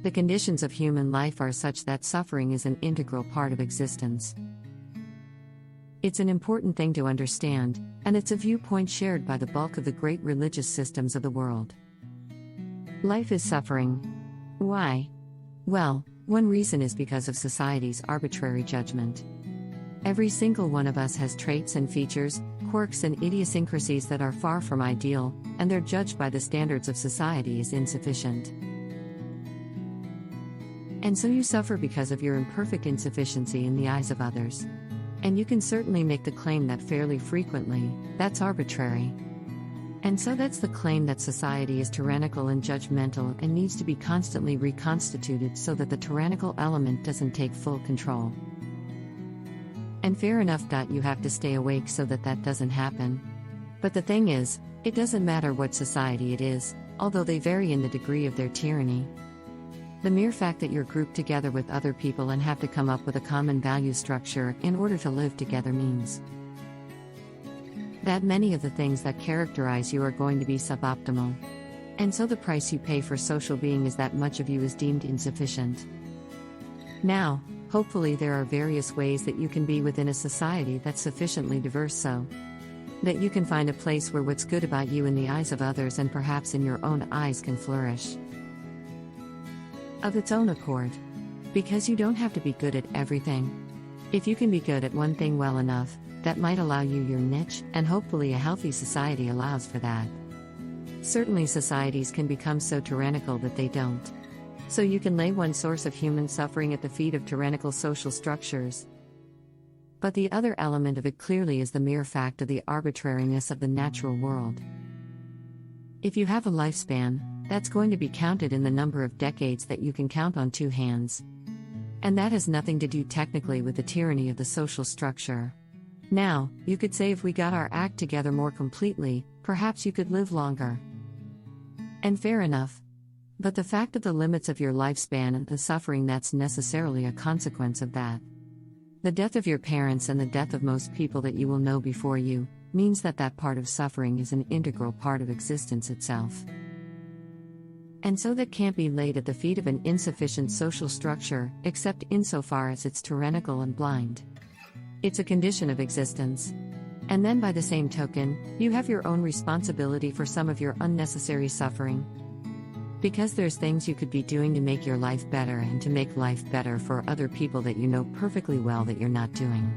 The conditions of human life are such that suffering is an integral part of existence. It's an important thing to understand, and it's a viewpoint shared by the bulk of the great religious systems of the world. Life is suffering. Why? Well, one reason is because of society's arbitrary judgment. Every single one of us has traits and features, quirks and idiosyncrasies that are far from ideal, and they're judged by the standards of society as insufficient. And so you suffer because of your imperfect insufficiency in the eyes of others. And you can certainly make the claim that fairly frequently, that's arbitrary. And so that's the claim that society is tyrannical and judgmental and needs to be constantly reconstituted so that the tyrannical element doesn't take full control. And fair enough. You have to stay awake so that that doesn't happen. But the thing is, it doesn't matter what society it is, although they vary in the degree of their tyranny. The mere fact that you're grouped together with other people and have to come up with a common value structure in order to live together means that many of the things that characterize you are going to be suboptimal. And so the price you pay for social being is that much of you is deemed insufficient. Now, hopefully there are various ways that you can be within a society that's sufficiently diverse so that you can find a place where what's good about you in the eyes of others and perhaps in your own eyes can flourish of its own accord. Because you don't have to be good at everything. If you can be good at one thing well enough, that might allow you your niche, and hopefully a healthy society allows for that. Certainly societies can become so tyrannical that they don't. So you can lay one source of human suffering at the feet of tyrannical social structures. But the other element of it clearly is the mere fact of the arbitrariness of the natural world. If you have a lifespan, that's going to be counted in the number of decades that you can count on two hands. And that has nothing to do technically with the tyranny of the social structure. Now, you could say if we got our act together more completely, perhaps you could live longer. And fair enough. But the fact of the limits of your lifespan and the suffering that's necessarily a consequence of that. The death of your parents and the death of most people that you will know before you, means that that part of suffering is an integral part of existence itself. And so that can't be laid at the feet of an insufficient social structure, except insofar as it's tyrannical and blind. It's a condition of existence. And then by the same token, you have your own responsibility for some of your unnecessary suffering. Because there's things you could be doing to make your life better and to make life better for other people that you know perfectly well that you're not doing.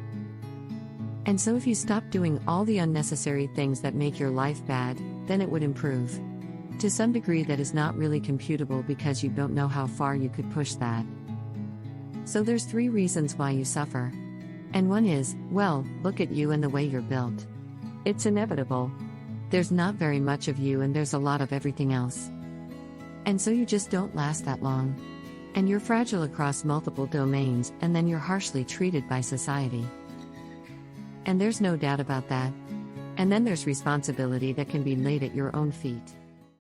And so if you stop doing all the unnecessary things that make your life bad, then it would improve. To some degree that is not really computable because you don't know how far you could push that. So there's three reasons why you suffer. And one is, well, look at you and the way you're built. It's inevitable. There's not very much of you and there's a lot of everything else. And so you just don't last that long. And you're fragile across multiple domains, and then you're harshly treated by society. And there's no doubt about that. And then there's responsibility that can be laid at your own feet.